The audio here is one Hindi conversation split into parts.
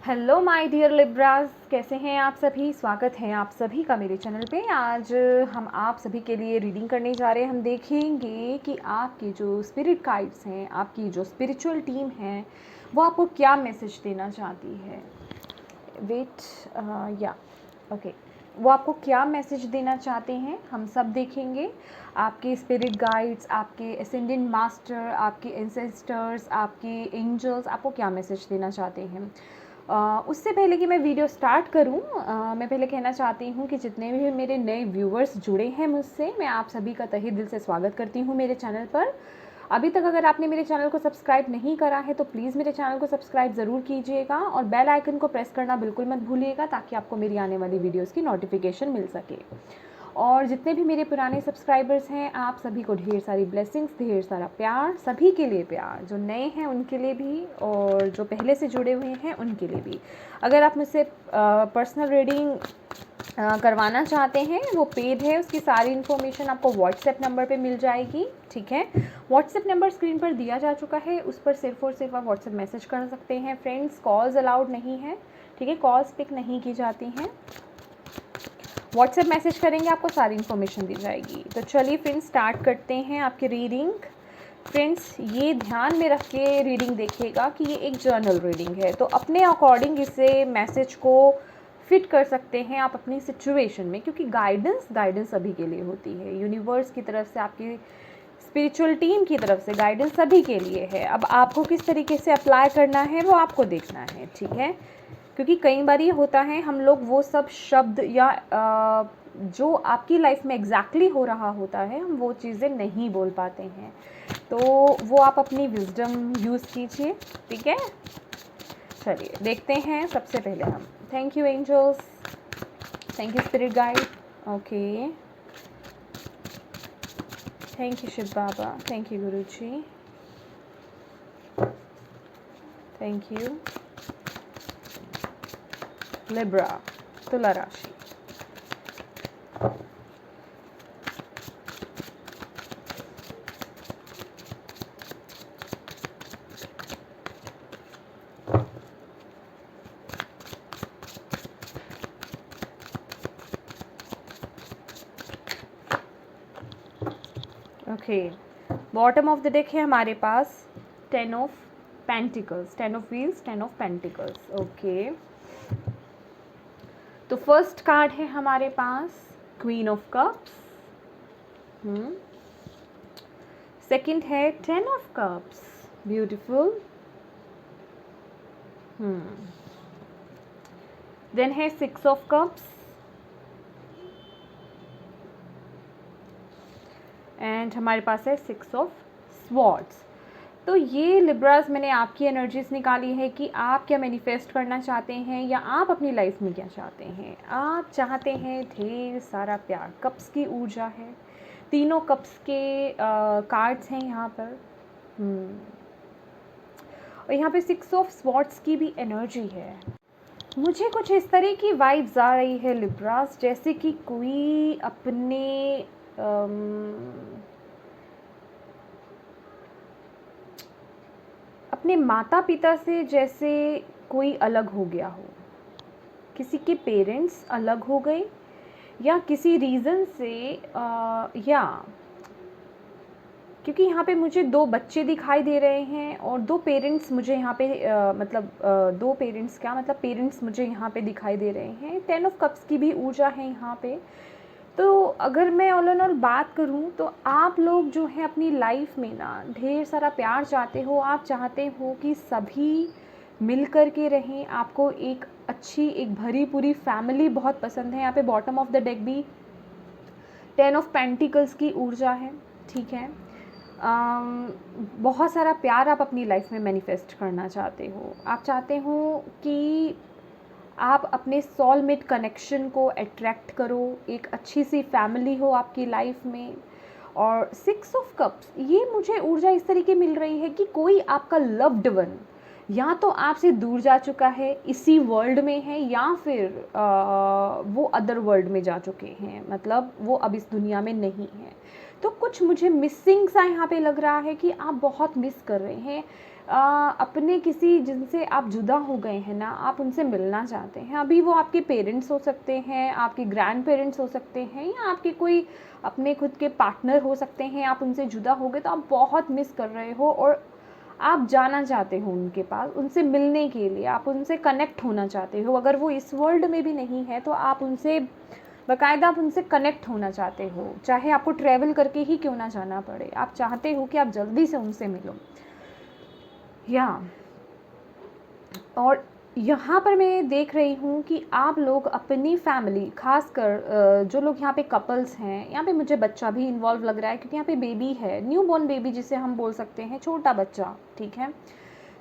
हेलो माय डियर लिब्रास, कैसे हैं आप सभी। स्वागत है आप सभी का मेरे चैनल पे। आज हम आप सभी के लिए रीडिंग करने जा रहे हैं। हम देखेंगे कि आपके जो स्पिरिट गाइड्स हैं, आपकी जो स्पिरिचुअल टीम है, वो आपको क्या मैसेज देना चाहती है। ओके, वो आपको क्या मैसेज देना चाहते हैं हम सब देखेंगे। आपके स्पिरिट गाइड्स, आपके एसेंडेंट मास्टर, आपके एंसेस्टर्स, आपके एंजल्स आपको क्या मैसेज देना चाहते हैं। उससे पहले कि मैं वीडियो स्टार्ट करूं, मैं पहले कहना चाहती हूं कि जितने भी मेरे नए व्यूवर्स जुड़े हैं मुझसे, मैं आप सभी का तहे दिल से स्वागत करती हूं मेरे चैनल पर। अभी तक अगर आपने मेरे चैनल को सब्सक्राइब नहीं करा है तो प्लीज़ मेरे चैनल को सब्सक्राइब ज़रूर कीजिएगा और बेल आइकन को प्रेस करना बिल्कुल मत भूलिएगा, ताकि आपको मेरी आने वाली वीडियोज़ की नोटिफिकेशन मिल सके। और जितने भी मेरे पुराने सब्सक्राइबर्स हैं, आप सभी को ढेर सारी ब्लेसिंग्स, ढेर सारा प्यार, सभी के लिए प्यार, जो नए हैं उनके लिए भी और जो पहले से जुड़े हुए हैं उनके लिए भी। अगर आप मुझसे पर्सनल रीडिंग करवाना चाहते हैं, वो पेड है, उसकी सारी इन्फॉर्मेशन आपको व्हाट्सएप नंबर पे मिल जाएगी। ठीक है, व्हाट्सएप नंबर स्क्रीन पर दिया जा चुका है, उस पर सिर्फ और सिर्फ आप व्हाट्सएप मैसेज कर सकते हैं। फ्रेंड्स, कॉल्स अलाउड नहीं है, ठीक है, कॉल्स पिक नहीं की जाती हैं। व्हाट्सएप मैसेज करेंगे, आपको सारी इन्फॉर्मेशन दी जाएगी। तो चलिए फ्रेंड्स, स्टार्ट करते हैं आपकी रीडिंग। फ्रेंड्स, ये ध्यान में रख के रीडिंग देखिएगा कि ये एक जर्नल रीडिंग है, तो अपने अकॉर्डिंग इसे मैसेज को फिट कर सकते हैं आप अपनी सिचुएशन में, क्योंकि गाइडेंस सभी के लिए होती है। यूनिवर्स की तरफ से, आपकी स्पिरिचुअल टीम की तरफ से गाइडेंस सभी के लिए है। अब आपको किस तरीके से अप्लाई करना है वो आपको देखना है, ठीक है। क्योंकि कई बार ये होता है, हम लोग वो सब शब्द या जो आपकी लाइफ में एग्जैक्टली हो रहा होता है, हम वो चीज़ें नहीं बोल पाते हैं, तो वो आप अपनी विजडम यूज़ कीजिए, ठीक है। चलिए देखते हैं। सबसे पहले हम thank you angels, thank you spirit guide, okay, thank you Shiv Baba, thank you Guru ji, thank you Libra, तुला राशि। Okay, bottom of the deck है हमारे पास 10 of pentacles, 10 of wheels, 10 of pentacles. Okay, तो फर्स्ट कार्ड है हमारे पास क्वीन ऑफ कप्स, सेकंड है 10 ऑफ कप्स, ब्यूटीफुल, देन है 6 ऑफ कप्स एंड हमारे पास है 6 ऑफ स्वॉर्ड्स। तो ये लिब्रास, मैंने आपकी एनर्जीज निकाली है कि आप क्या मैनिफेस्ट करना चाहते हैं या आप अपनी लाइफ में क्या चाहते हैं। आप चाहते हैं ढेर सारा प्यार, कप्स की ऊर्जा है, तीनों कप्स के कार्ड्स हैं यहाँ पर, और यहाँ पे 6 ऑफ स्वॉर्ड्स की भी एनर्जी है। मुझे कुछ इस तरह की वाइब्स आ रही है लिब्रास, जैसे कि कोई अपने माता पिता से जैसे कोई अलग हो गया हो, किसी के पेरेंट्स अलग हो गए या किसी रीज़न से, या क्योंकि यहाँ पे मुझे 2 बच्चे दिखाई दे रहे हैं और 2 पेरेंट्स मुझे यहाँ पे दो पेरेंट्स, क्या मतलब पेरेंट्स मुझे यहाँ पे दिखाई दे रहे हैं। 10 ऑफ कप्स की भी ऊर्जा है यहाँ पे। तो अगर मैं ऑल एंड ऑल बात करूँ तो आप लोग जो है अपनी लाइफ में ना ढेर सारा प्यार चाहते हो। आप चाहते हो कि सभी मिल कर के रहें, आपको एक अच्छी, एक भरी पूरी फैमिली बहुत पसंद है। यहाँ पे बॉटम ऑफ द डेक भी 10 ऑफ पेंटिकल्स की ऊर्जा है, ठीक है। बहुत सारा प्यार आप अपनी लाइफ में मैनिफेस्ट करना चाहते हो। आप चाहते हो कि आप अपने सोलमेट कनेक्शन को अट्रैक्ट करो, एक अच्छी सी फैमिली हो आपकी लाइफ में। और 6 ऑफ कप्स, ये मुझे ऊर्जा इस तरीके मिल रही है कि कोई आपका लव्ड वन या तो आपसे दूर जा चुका है, इसी वर्ल्ड में है, या फिर वो अदर वर्ल्ड में जा चुके हैं, मतलब वो अब इस दुनिया में नहीं है। तो कुछ मुझे मिसिंग सा यहाँ पे लग रहा है कि आप बहुत मिस कर रहे हैं अपने किसी जिनसे आप जुदा हो गए हैं ना, आप उनसे मिलना चाहते हैं। अभी वो आपके पेरेंट्स हो सकते हैं, आपके ग्रैंड पेरेंट्स हो सकते हैं, या आपके कोई अपने खुद के पार्टनर हो सकते हैं। आप उनसे जुदा हो गए तो आप बहुत मिस कर रहे हो और आप जाना चाहते हो उनके पास, उनसे मिलने के लिए, आप उनसे कनेक्ट होना चाहते हो। अगर वो इस वर्ल्ड में भी नहीं है तो आप उनसे बाकायदा आप उनसे कनेक्ट होना चाहते हो, चाहे आपको ट्रैवल करके ही क्यों ना जाना पड़े। आप चाहते हो कि आप जल्दी से उनसे मिलो। या और यहाँ पर मैं देख रही हूँ कि आप लोग अपनी फैमिली, खासकर जो लोग यहाँ पे कपल्स हैं, यहाँ पे मुझे बच्चा भी इन्वॉल्व लग रहा है, क्योंकि यहाँ पे बेबी है, न्यू बॉर्न बेबी जिसे हम बोल सकते हैं, छोटा बच्चा, ठीक है।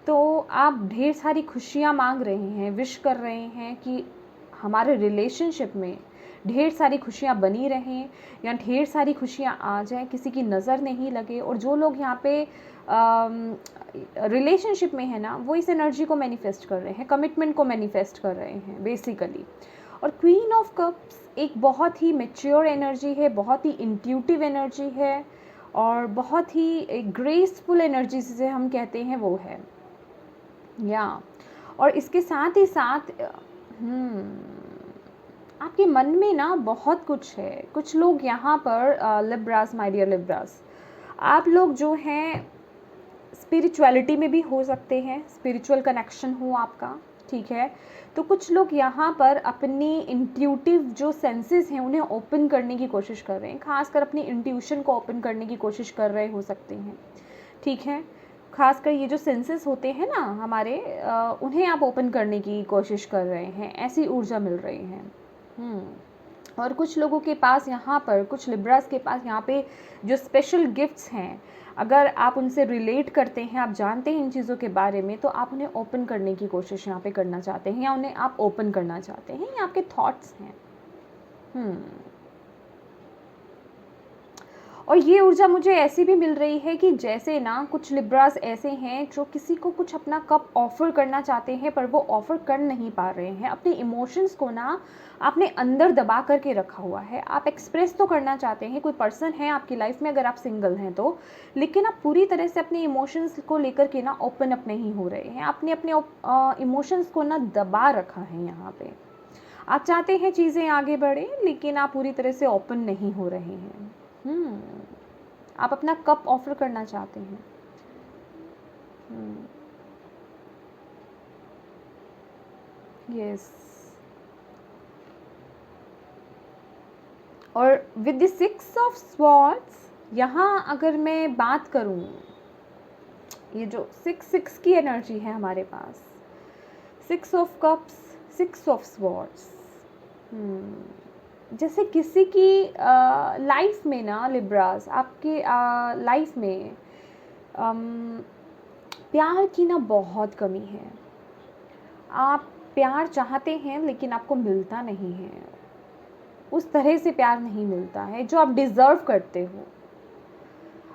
तो आप ढेर सारी खुशियाँ मांग रहे हैं, विश कर रहे हैं कि हमारे रिलेशनशिप में ढेर सारी खुशियाँ बनी रहें, या ढेर सारी खुशियाँ आ जाएं, किसी की नज़र नहीं लगे। और जो लोग यहाँ पे रिलेशनशिप में है ना, वो इस एनर्जी को मैनिफेस्ट कर रहे हैं, कमिटमेंट को मैनिफेस्ट कर रहे हैं बेसिकली। और क्वीन ऑफ कप्स एक बहुत ही मैच्योर एनर्जी है, बहुत ही इंट्यूटिव एनर्जी है, और बहुत ही एक ग्रेसफुल एनर्जी जिसे हम कहते हैं वो है। या और इसके साथ ही साथ आपके मन में ना बहुत कुछ है। कुछ लोग यहाँ पर लिब्रास, माय डियर लिब्रास, आप लोग जो हैं स्पिरिचुअलिटी में भी हो सकते हैं, स्पिरिचुअल कनेक्शन हो आपका, ठीक है। तो कुछ लोग यहाँ पर अपनी इंट्यूटिव जो सेंसेस हैं उन्हें ओपन करने की कोशिश कर रहे हैं, खासकर अपनी इंट्यूशन को ओपन करने की कोशिश कर रहे हो सकते हैं, ठीक है। खासकर ये जो सेंसेस होते हैं ना हमारे, उन्हें आप ओपन करने की कोशिश कर रहे हैं, ऐसी ऊर्जा मिल रही है। और कुछ लोगों के पास यहाँ पर, कुछ लिब्रास के पास यहाँ पे जो स्पेशल गिफ्ट्स हैं, अगर आप उनसे रिलेट करते हैं, आप जानते हैं इन चीज़ों के बारे में, तो आप उन्हें ओपन करने की कोशिश यहाँ पे करना चाहते हैं, या उन्हें आप ओपन करना चाहते हैं, ये आपके थॉट्स हैं। और ये ऊर्जा मुझे ऐसी भी मिल रही है कि जैसे ना कुछ लिब्रास ऐसे हैं जो किसी को कुछ अपना कप ऑफ़र करना चाहते हैं, पर वो ऑफ़र कर नहीं पा रहे हैं। अपने इमोशंस को ना आपने अंदर दबा करके रखा हुआ है। आप एक्सप्रेस तो करना चाहते हैं, कोई पर्सन है आपकी लाइफ में अगर आप सिंगल हैं तो, लेकिन आप पूरी तरह से अपने इमोशंस को लेकर के ना ओपन अप नहीं हो रहे हैं। आपने अपने इमोशंस को ना दबा रखा है यहाँ पे। आप चाहते हैं चीज़ें आगे बढ़े, लेकिन आप पूरी तरह से ओपन नहीं हो रहे हैं। आप अपना कप ऑफर करना चाहते हैं। यस। और विद द 6 ऑफ स्वॉर्ड्स, यहाँ अगर मैं बात करूँ, ये जो 6 की एनर्जी है हमारे पास, 6 ऑफ कप्स, 6 ऑफ स्वॉर्ड्स, जैसे किसी की लाइफ में ना लिब्रास, आपके लाइफ में प्यार की ना बहुत कमी है। आप प्यार चाहते हैं लेकिन आपको मिलता नहीं है, उस तरह से प्यार नहीं मिलता है जो आप डिज़र्व करते हो।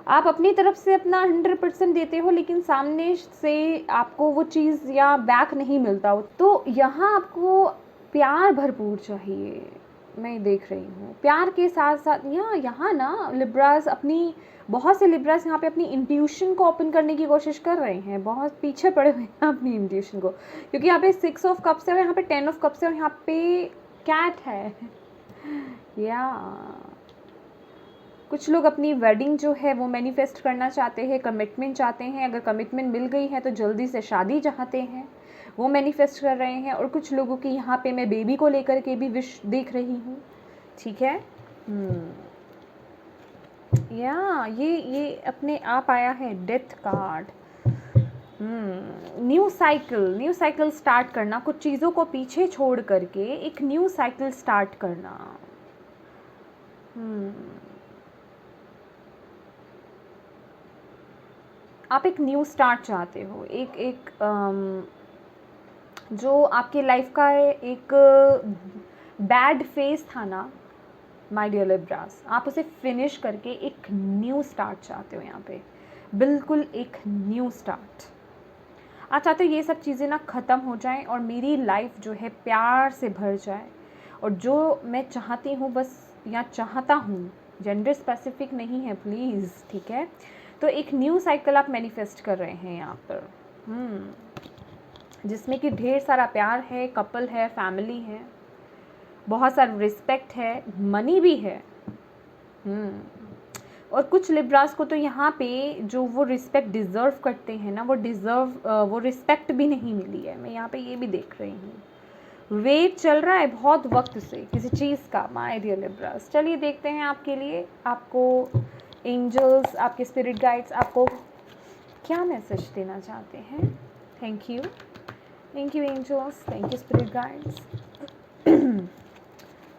आप अपनी तरफ से अपना 100% देते हो, लेकिन सामने से आपको वो चीज़ या बैक नहीं मिलता। तो यहाँ आपको प्यार भरपूर चाहिए, मैं देख रही हूँ। प्यार के साथ साथ यहाँ ना लिब्रास अपनी, बहुत से लिब्रास यहाँ पे अपनी इंट्यूशन को ओपन करने की कोशिश कर रहे हैं, बहुत पीछे पड़े हुए हैं अपनी इंट्यूशन को, क्योंकि यहाँ पे 6 ऑफ कप्स है और यहाँ पे 10 ऑफ कप्स है और यहाँ पे कैट है। या कुछ लोग अपनी वेडिंग जो है वो मैनिफेस्ट करना चाहते हैं, कमिटमेंट चाहते हैं। अगर कमिटमेंट मिल गई है तो जल्दी से शादी चाहते हैं, वो मैनिफेस्ट कर रहे हैं। और कुछ लोगों की यहाँ पे मैं बेबी को लेकर के भी विश देख रही हूँ, ठीक है। या ये अपने आप आया है death card. New cycle start करना, कुछ चीज़ों को पीछे छोड़ करके एक न्यू साइकिल स्टार्ट करना। आप एक न्यू स्टार्ट चाहते हो, एक जो आपके लाइफ का एक बैड फेज था ना माय डियर लिब्रास, आप उसे फिनिश करके एक न्यू स्टार्ट चाहते हो। यहाँ पे बिल्कुल एक न्यू स्टार्ट आप चाहते हो। ये सब चीज़ें ना ख़त्म हो जाएं और मेरी लाइफ जो है प्यार से भर जाए, और जो मैं चाहती हूँ बस, या चाहता हूँ, जेंडर स्पेसिफिक नहीं है प्लीज़, ठीक है। तो एक न्यू साइकिल आप मैनिफेस्ट कर रहे हैं यहाँ पर। जिसमें कि ढेर सारा प्यार है, कपल है, फैमिली है, बहुत सारा रिस्पेक्ट है, मनी भी है। और कुछ लिब्रास को तो यहाँ पे जो वो रिस्पेक्ट डिज़र्व करते हैं ना, वो रिस्पेक्ट भी नहीं मिली है। मैं यहाँ पे ये भी देख रही हूँ। वेट चल रहा है बहुत वक्त से किसी चीज़ का, माय डियर लिब्रास। चलिए देखते हैं आपके लिए, आपको एंजल्स, आपके स्पिरिट गाइड्स आपको क्या मैसेज देना चाहते हैं। Thank you angels, thank you spirit guides.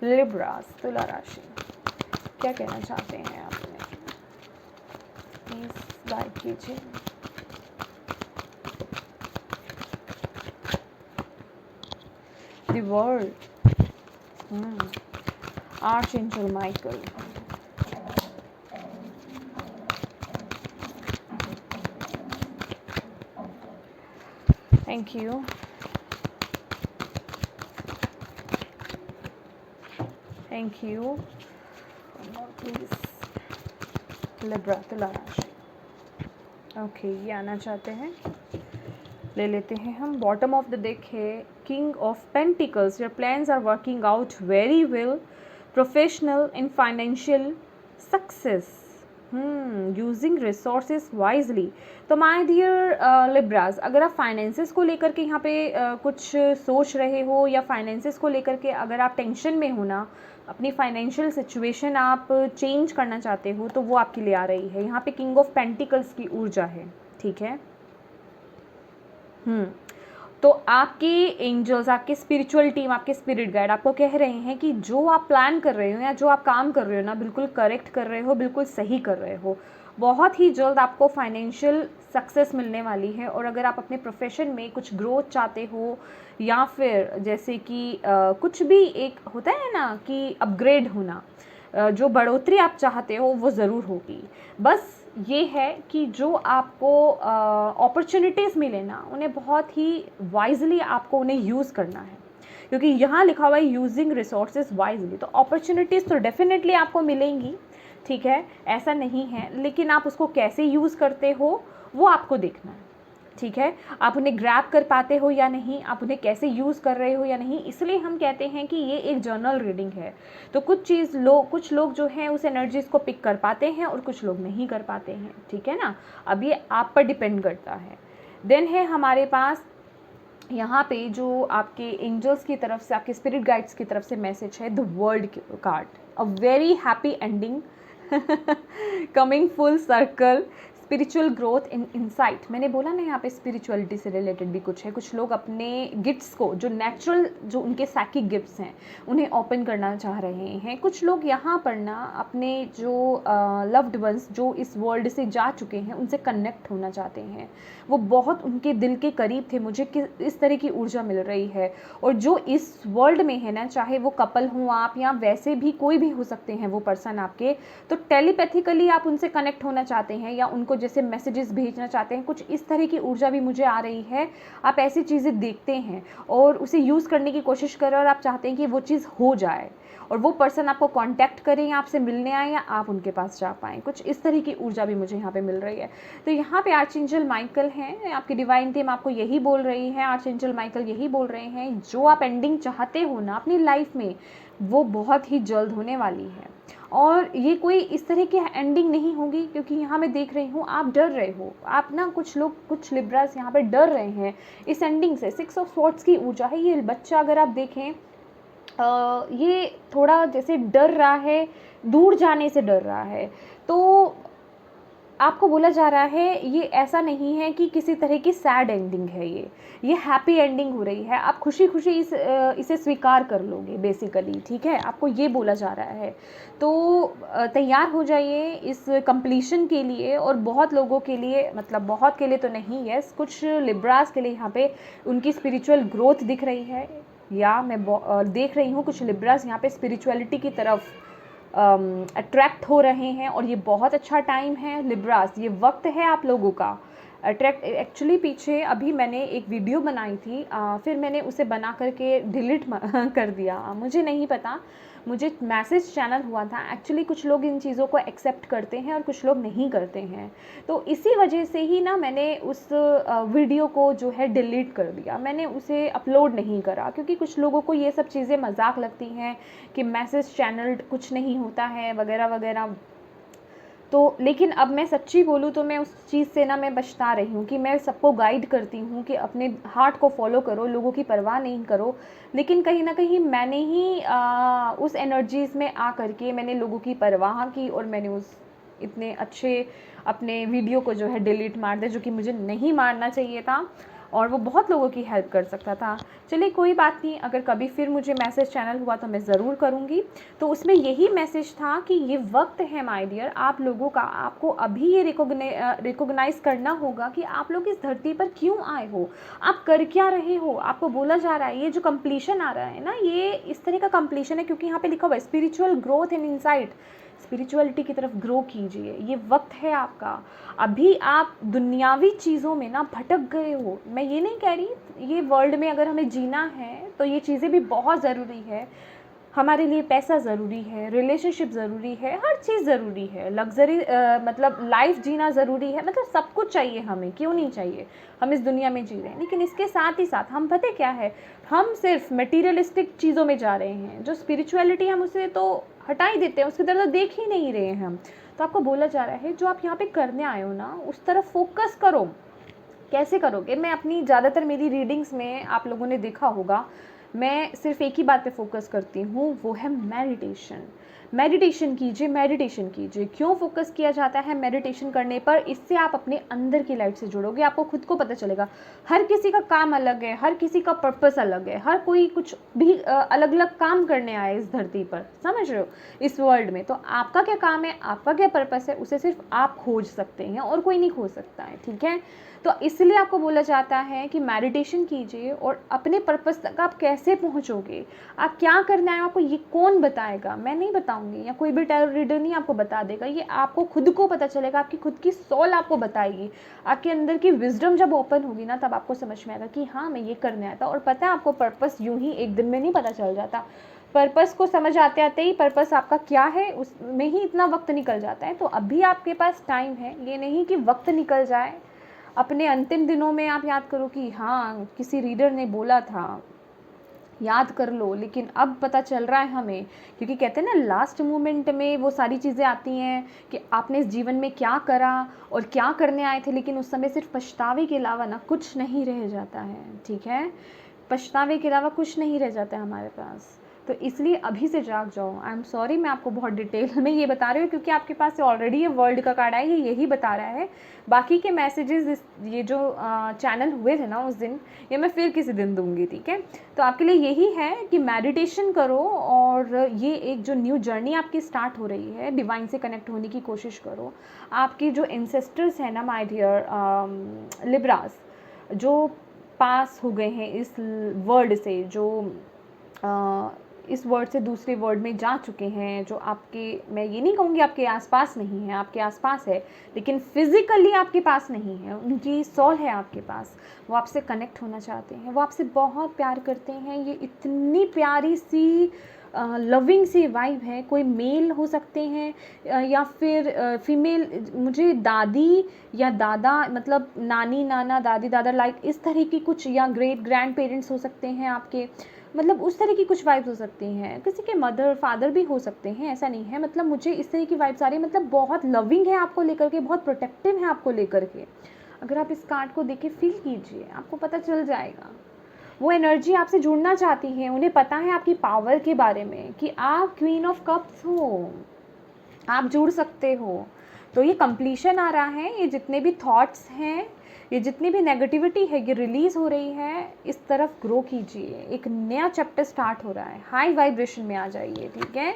Libras, तुला राशि, क्या कहना चाहते हैं आपने, प्लीज गाइड कीजिए। The world, archangel Michael, thank you. Thank you please. Libra, तुला राशि, ओके, ये आना चाहते हैं, ले लेते हैं हम। बॉटम ऑफ द डेक है king of pentacles. Your plans are working out very well, professional and financial success, using resources wisely. तो माय डियर लिब्रास, अगर आप फाइनेंसेस को लेकर के यहाँ पे कुछ सोच रहे हो, या फाइनेंसेस को लेकर के अगर आप टेंशन में हो ना, अपनी फाइनेंशियल सिचुएशन आप चेंज करना चाहते हो, तो वो आपके लिए आ रही है। यहाँ पे किंग ऑफ पेंटिकल्स की ऊर्जा है, ठीक है। तो आपके एंजल्स, आपके स्पिरिचुअल टीम, आपके स्पिरिट गाइड आपको कह रहे हैं कि जो आप प्लान कर रहे हो या जो आप काम कर रहे हो ना, बिल्कुल करेक्ट कर रहे हो, बिल्कुल सही कर रहे हो। बहुत ही जल्द आपको फाइनेंशियल सक्सेस मिलने वाली है। और अगर आप अपने प्रोफेशन में कुछ ग्रोथ चाहते हो, या फिर जैसे कि कुछ भी एक होता है ना कि अपग्रेड होना, जो बढ़ोतरी आप चाहते हो वो ज़रूर होगी। बस ये है कि जो आपको अपॉर्चुनिटीज़ मिले ना, उन्हें बहुत ही वाइजली आपको उन्हें यूज़ करना है, क्योंकि यहाँ लिखा हुआ है यूजिंग रिसोर्सेज वाइजली। तो अपॉर्चुनिटीज़ तो डेफिनेटली आपको मिलेंगी, ठीक है, ऐसा नहीं है, लेकिन आप उसको कैसे यूज़ करते हो वो आपको देखना है, ठीक है। आप उन्हें ग्रैब कर पाते हो या नहीं, आप उन्हें कैसे यूज़ कर रहे हो या नहीं। इसलिए हम कहते हैं कि ये एक जर्नल रीडिंग है। तो कुछ लोग जो हैं उस एनर्जीज़ को पिक कर पाते हैं और कुछ लोग नहीं कर पाते हैं, ठीक है ना। अब ये आप पर डिपेंड करता है। देन है हमारे पास यहाँ पे जो आपके एंजल्स की तरफ से, आपके स्पिरिट गाइड्स की तरफ से मैसेज है, the world card, a very happy ending, coming full circle, spiritual growth in insight. मैंने बोला ना यहाँ पे स्पिरिचुअलिटी से रिलेटेड भी कुछ है। कुछ लोग अपने गिफ्ट्स को, जो नेचुरल, जो उनके साइकिक गिफ्ट्स हैं, उन्हें ओपन करना चाह रहे हैं। कुछ लोग यहाँ पर ना अपने जो लव्ड वंस जो इस वर्ल्ड से जा चुके हैं, उनसे कनेक्ट होना चाहते हैं। वो बहुत उनके दिल के करीब थे, मुझे इस तरह की ऊर्जा मिल रही है। और जो इस वर्ल्ड में है ना, चाहे वो कपल हो आप, या वैसे भी कोई भी हो सकते हैं वो पर्सन आपके, तो टेलीपैथिकली आप उनसे कनेक्ट होना चाहते हैं, या उनको जैसे मैसेजेस भेजना चाहते हैं। कुछ इस तरह की ऊर्जा भी मुझे आ रही है। आप ऐसी चीज़ें देखते हैं और उसे यूज़ करने की कोशिश करें, और आप चाहते हैं कि वो चीज़ हो जाए, और वो पर्सन आपको कांटेक्ट करें, या आपसे मिलने आए, या आप उनके पास जा पाएँ। कुछ इस तरह की ऊर्जा भी मुझे यहाँ पे मिल रही है। तो यहाँ पे आर्चएंजल माइकल हैं, आपकी डिवाइन टीम आपको यही बोल रही है, आर्चएंजल माइकल यही बोल रहे हैं, जो आप एंडिंग चाहते हो ना अपनी लाइफ में, वो बहुत ही जल्द होने वाली है। और ये कोई इस तरह की एंडिंग नहीं होगी, क्योंकि यहाँ मैं देख रही हूँ आप डर रहे हो। आप ना, कुछ लोग, कुछ लिब्रास यहाँ पे डर रहे हैं इस एंडिंग से। 6 ऑफ स्वॉर्ड्स की ऊर्जा है। ये बच्चा अगर आप देखें, ये थोड़ा जैसे डर रहा है, दूर जाने से डर रहा है। तो आपको बोला जा रहा है ये ऐसा नहीं है कि किसी तरह की सैड एंडिंग है, ये हैप्पी एंडिंग हो रही है। आप खुशी खुशी इसे स्वीकार कर लोगे बेसिकली, ठीक है, आपको ये बोला जा रहा है। तो तैयार हो जाइए इस कंप्लीशन के लिए। और बहुत लोगों के लिए, मतलब बहुत के लिए तो नहीं, यस, कुछ लिब्रास के लिए यहाँ पे उनकी स्पिरिचुअल ग्रोथ दिख रही है, या मैं देख रही हूँ कुछ लिब्रास यहाँ पे स्पिरिचुअलिटी की तरफ अट्रैक्ट हो रहे हैं। और ये बहुत अच्छा टाइम है लिब्रास, ये वक्त है आप लोगों का अट्रैक्ट एक्चुअली पीछे अभी मैंने एक वीडियो बनाई थी, फिर मैंने उसे बना करके डिलीट कर दिया। मुझे नहीं पता, मुझे मैसेज चैनल हुआ था। एक्चुअली कुछ लोग इन चीज़ों को एक्सेप्ट करते हैं और कुछ लोग नहीं करते हैं, तो इसी वजह से ही ना मैंने उस वीडियो को जो है डिलीट कर दिया। मैंने उसे अपलोड नहीं करा क्योंकि कुछ लोगों को ये सब चीज़ें मजाक लगती हैं कि मैसेज चैनल कुछ नहीं होता है वगैरह वगैरह। तो लेकिन अब मैं सच्ची बोलूँ तो मैं उस चीज़ से ना मैं बचता रही हूँ कि मैं सबको गाइड करती हूँ कि अपने हार्ट को फॉलो करो, लोगों की परवाह नहीं करो। लेकिन कहीं ना कहीं मैंने ही उस एनर्जीज़ में आ करके मैंने लोगों की परवाह की और मैंने उस इतने अच्छे अपने वीडियो को जो है डिलीट मार दिया, जो कि मुझे नहीं मारना चाहिए था और वो बहुत लोगों की हेल्प कर सकता था। चलिए कोई बात नहीं, अगर कभी फिर मुझे मैसेज चैनल हुआ तो मैं ज़रूर करूँगी। तो उसमें यही मैसेज था कि ये वक्त है माय डियर आप लोगों का, आपको अभी ये रिकॉग्नाइज़ करना होगा कि आप लोग इस धरती पर क्यों आए हो, आप कर क्या रहे हो। आपको बोला जा रहा है ये जो कंप्लीशन आ रहा है ना, ये इस तरह का कंप्लीशन है क्योंकि यहाँ पे लिखा हुआ है spiritual growth in insight, spirituality की तरफ ग्रो कीजिए। ये वक्त है आपका। अभी आप दुनियावी चीज़ों में ना भटक गए हो। मैं ये नहीं कह रही, ये वर्ल्ड में अगर हमें जीना है तो ये चीज़ें भी बहुत ज़रूरी है। हमारे लिए पैसा ज़रूरी है, रिलेशनशिप ज़रूरी है, हर चीज़ ज़रूरी है, लग्जरी मतलब लाइफ जीना ज़रूरी है, मतलब सब कुछ चाहिए हमें, क्यों नहीं चाहिए। हम इस दुनिया में जी रहे हैं, लेकिन इसके साथ ही साथ हम पता क्या है, हम सिर्फ मटीरियलिस्टिक चीज़ों में जा रहे हैं। जो स्पिरिचुअलिटी हम उसे तो हटा ही देते हैं, उसकी तरफ देख ही नहीं रहे हैं हम। तो आपको बोला जा रहा है जो आप यहाँ पे करने आए हो ना उस तरफ फोकस करो। कैसे करोगे? मैं अपनी ज़्यादातर मेरी रीडिंग्स में आप लोगों ने देखा होगा, मैं सिर्फ एक ही बात पे फोकस करती हूँ, वो है मेडिटेशन। मेडिटेशन कीजिए, मेडिटेशन कीजिए। क्यों फोकस किया जाता है मेडिटेशन करने पर? इससे आप अपने अंदर की लाइट से जुड़ोगे, आपको खुद को पता चलेगा। हर किसी का काम अलग है, हर किसी का पर्पस अलग है, हर कोई कुछ भी अलग अलग काम करने आए इस धरती पर, समझ रहे हो, इस वर्ल्ड में। तो आपका क्या काम है, आपका क्या पर्पस है, उसे सिर्फ आप खोज सकते हैं और कोई नहीं खोज सकता है, ठीक है। तो इसलिए आपको बोला जाता है कि मेडिटेशन कीजिए और अपने पर्पस तक आप कैसे पहुंचोगे, आप क्या करना है आपको ये कौन बताएगा? मैं नहीं बताऊंगी या कोई भी टैरो रीडर नहीं आपको बता देगा, ये आपको खुद को पता चलेगा। आपकी खुद की सोल आपको बताएगी। आपके अंदर की विजडम जब ओपन होगी ना तब आपको समझ में आएगा कि हाँ मैं ये करने आया था। और पता है आपको पर्पस यूं ही एक दिन में नहीं पता चल जाता। पर्पस को समझ आते आते ही पर्पस आपका क्या है उसमें ही इतना वक्त निकल जाता है। तो अभी आपके पास टाइम है, ये नहीं कि वक्त निकल जाए। अपने अंतिम दिनों में आप याद करो कि हाँ किसी रीडर ने बोला था, याद कर लो। लेकिन अब पता चल रहा है हमें, क्योंकि कहते हैं ना लास्ट मोमेंट में वो सारी चीज़ें आती हैं कि आपने इस जीवन में क्या करा और क्या करने आए थे, लेकिन उस समय सिर्फ पछतावे के अलावा ना कुछ नहीं रह जाता है, ठीक है। पछतावे के अलावा कुछ नहीं रह जाता है हमारे पास। तो इसलिए अभी से जाग जाओ। आई एम सॉरी मैं आपको बहुत डिटेल में ये बता रही हूँ क्योंकि आपके पास ऑलरेडी ये वर्ल्ड का कार्ड है, ये यही बता रहा है। बाकी के मैसेजेस ये जो चैनल हुए थे ना उस दिन, ये मैं फिर किसी दिन दूंगी, ठीक है। तो आपके लिए यही है कि मेडिटेशन करो और ये एक जो न्यू जर्नी आपकी स्टार्ट हो रही है, डिवाइन से कनेक्ट होने की कोशिश करो। आपकी जो एंसेस्टर्स हैं ना माय डियर लिब्रास, जो पास हो गए हैं इस वर्ल्ड से, जो इस वर्ड से दूसरे वर्ड में जा चुके हैं, जो आपके, मैं ये नहीं कहूँगी आपके आसपास नहीं है, आपके आसपास है लेकिन फिज़िकली आपके पास नहीं है, उनकी सोल है आपके पास। वो आपसे कनेक्ट होना चाहते हैं, वो आपसे बहुत प्यार करते हैं। ये इतनी प्यारी सी लविंग सी वाइब है। कोई मेल हो सकते हैं या फिर फीमेल, मुझे दादी या दादा मतलब नानी नाना दादी दादा लाइक इस तरह की कुछ, या ग्रेट ग्रैंड पेरेंट्स हो सकते हैं आपके, मतलब उस तरह की कुछ वाइब्स हो सकती हैं। किसी के मदर फादर भी हो सकते हैं, ऐसा नहीं है। मतलब मुझे इस तरह की वाइब्स आ रही है, मतलब बहुत लविंग है आपको लेकर के, बहुत प्रोटेक्टिव है आपको लेकर के। अगर आप इस कार्ड को देख के फील कीजिए, आपको पता चल जाएगा। वो एनर्जी आपसे जुड़ना चाहती है, उन्हें पता है आपकी पावर के बारे में कि आप क्वीन ऑफ कप्स हो, आप जुड़ सकते हो। तो ये कंप्लीशन आ रहा है, ये जितने भी थॉट्स हैं, ये जितनी भी नेगेटिविटी है, ये रिलीज़ हो रही है। इस तरफ ग्रो कीजिए, एक नया चैप्टर स्टार्ट हो रहा है, हाई वाइब्रेशन में आ जाइए, ठीक है।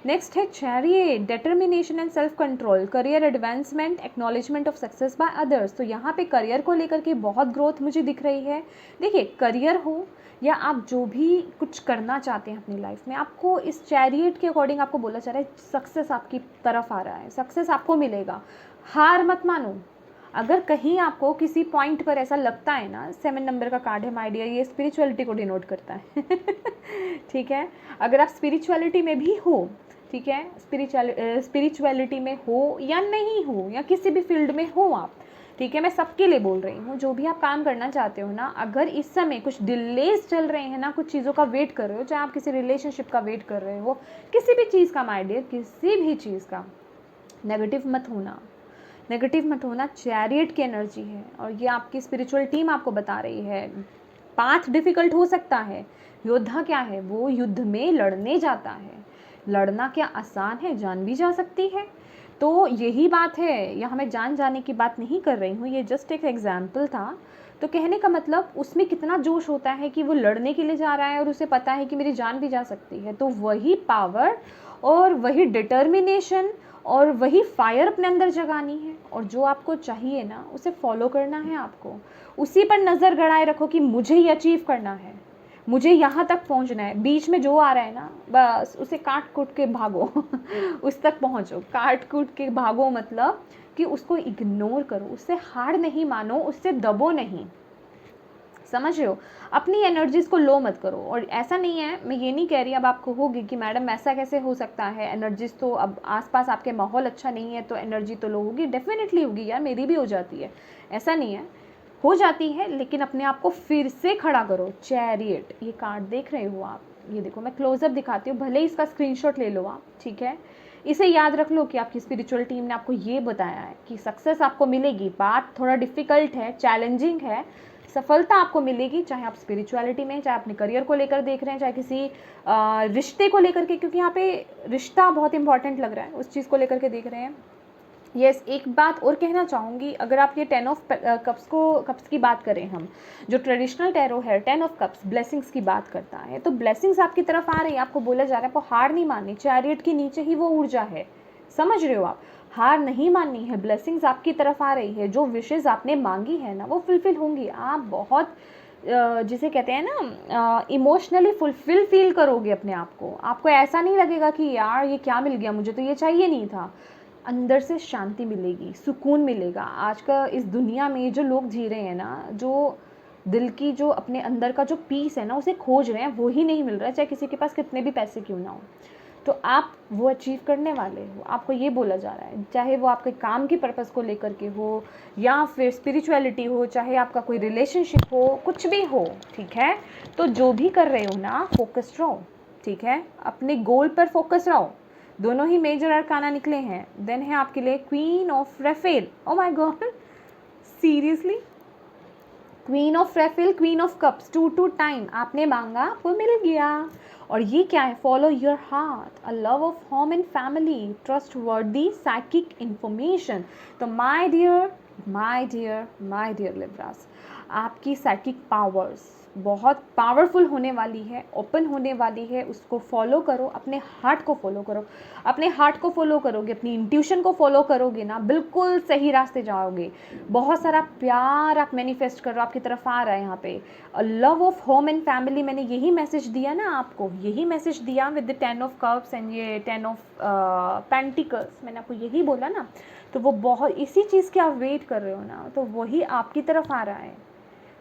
नेक्स्ट है chariot, determination and self control, career advancement, acknowledgement of success by others. तो यहाँ पे करियर को लेकर के बहुत ग्रोथ मुझे दिख रही है। देखिए करियर हो या आप जो भी कुछ करना चाहते हैं अपनी लाइफ में, आपको इस चैरियट के अकॉर्डिंग आपको बोला जा रहा है सक्सेस आपकी तरफ आ रहा है, सक्सेस आपको मिलेगा। हार मत मानो, अगर कहीं आपको किसी पॉइंट पर ऐसा लगता है ना, 7 नंबर का कार्ड है माय डियर, ये स्पिरिचुअलिटी को डिनोट करता है। ठीक है, अगर आप स्पिरिचुअलिटी में भी हो, ठीक है, स्पिरिचुअलिटी में हो या नहीं हो, या किसी भी फील्ड में हो आप, ठीक है, मैं सबके लिए बोल रही हूँ, जो भी आप काम करना चाहते हो ना, अगर इस समय कुछ डिलेज चल रहे हैं ना, कुछ चीज़ों का वेट कर रहे हो, चाहे आप किसी रिलेशनशिप का वेट कर रहे हो, किसी भी चीज़ का माय डियर, किसी भी चीज़ का, नेगेटिव मत होना, नेगेटिव मत होना। चैरियट की एनर्जी है और ये आपकी स्पिरिचुअल टीम आपको बता रही है। पाथ डिफ़िकल्ट हो सकता है, योद्धा क्या है, वो युद्ध में लड़ने जाता है। लड़ना क्या आसान है, जान भी जा सकती है। तो यही बात है, यहाँ मैं जान जाने की बात नहीं कर रही हूँ, ये जस्ट एक एग्जाम्पल था। तो कहने का मतलब उसमें कितना जोश होता है कि वो लड़ने के लिए जा रहा है और उसे पता है कि मेरी जान भी जा सकती है। तो वही पावर और वही डिटर्मिनेशन और वही फायर अपने अंदर जगानी है, और जो आपको चाहिए ना उसे फॉलो करना है आपको। उसी पर नज़र गड़ाए रखो कि मुझे ये अचीव करना है, मुझे यहाँ तक पहुँचना है। बीच में जो आ रहा है ना, बस उसे काट कूट के भागो। उस तक पहुँचो, काट कूट के भागो मतलब कि उसको इग्नोर करो, उससे हार नहीं मानो, उससे दबो नहीं, समझ रहे हो। अपनी एनर्जीज़ को लो मत करो। और ऐसा नहीं है, मैं ये नहीं कह रही, अब आप कहोगे कि मैडम ऐसा कैसे हो सकता है, एनर्जीज़ तो अब आसपास आपके माहौल अच्छा नहीं है तो एनर्जी तो लो होगी। डेफिनेटली होगी यार, मेरी भी हो जाती है, ऐसा नहीं है, हो जाती है, लेकिन अपने आप को फिर से खड़ा करो। चैरियट, ये कार्ड देख रहे हो आप, ये देखो, मैं क्लोजअप दिखाती हूँ, भले ही इसका स्क्रीनशॉट ले लो आप, ठीक है। इसे याद रख लो कि आपकी स्पिरिचुअल टीम ने आपको ये बताया है कि सक्सेस आपको मिलेगी। बात थोड़ा डिफ़िकल्ट है, चैलेंजिंग है, सफलता आपको मिलेगी, चाहे आप स्पिरिचुअलिटी में, चाहे अपने करियर को लेकर देख रहे हैं, चाहे किसी रिश्ते को लेकर के, क्योंकि यहाँ पे रिश्ता बहुत इंपॉर्टेंट लग रहा है, उस चीज़ को लेकर के देख रहे हैं। यस, एक बात और कहना चाहूँगी, अगर आप ये 10 ऑफ कप्स की बात करें, हम जो ट्रेडिशनल टैरो है 10 ऑफ कप्स ब्लेसिंग्स की बात करता है, तो ब्लेसिंग्स आपकी तरफ आ रही है, आपको बोला जा रहा है आपको हार नहीं माननी। चैरियट के नीचे ही वो ऊर्जा है, समझ रहे हो आप, हार नहीं माननी है। ब्लेसिंग्स आपकी तरफ आ रही है, जो विशेज़ आपने मांगी है ना वो फुलफिल होंगी। आप बहुत जिसे कहते हैं ना इमोशनली फुलफिल फील करोगे अपने आप को। आपको ऐसा नहीं लगेगा कि यार ये क्या मिल गया, मुझे तो ये चाहिए नहीं था। अंदर से शांति मिलेगी, सुकून मिलेगा। आज का इस दुनिया में जो लोग जी रहे हैं ना, जो दिल की, जो अपने अंदर का जो पीस है ना उसे खोज रहे हैं, वो ही नहीं मिल रहा है, चाहे किसी के पास कितने भी पैसे क्यों ना हो। तो आप वो अचीव करने वाले हो, आपको ये बोला जा रहा है, चाहे वो आपके काम की पर्पज़ को लेकर के हो, या फिर स्पिरिचुअलिटी हो, चाहे आपका कोई रिलेशनशिप हो, कुछ भी हो, ठीक है। तो जो भी कर रहे हो ना, फोकस्ड रहो, ठीक है, अपने गोल पर फोकस रहो। दोनों ही मेजर अरकाना निकले हैं। देन है आपके लिए queen of Raphael. Oh my God, seriously, queen of Raphael, queen of cups, 2 time आपने मांगा, वो मिल गया। और ये क्या है, follow your heart, a love of home and family, trustworthy psychic information. तो my dear, my dear, my dear Libras, आपकी साइकिक पावर्स बहुत पावरफुल होने वाली है, ओपन होने वाली है। उसको फॉलो करो, अपने हार्ट को फॉलो करो। अपने हार्ट को फॉलो करोगे, अपनी इंट्यूशन को फॉलो करोगे ना, बिल्कुल सही रास्ते जाओगे। बहुत सारा प्यार आप मैनिफेस्ट करो, आपकी तरफ आ रहा है यहाँ पे। Love of home and family, मैंने यही मैसेज दिया ना आपको, यही मैसेज दिया with the 10 of cups and ये 10 ऑफ पेंटिकल्स, मैंने आपको यही बोला ना। तो वो बहुत इसी चीज़ की आप वेट कर रहे हो ना, तो वही आपकी तरफ आ रहा है,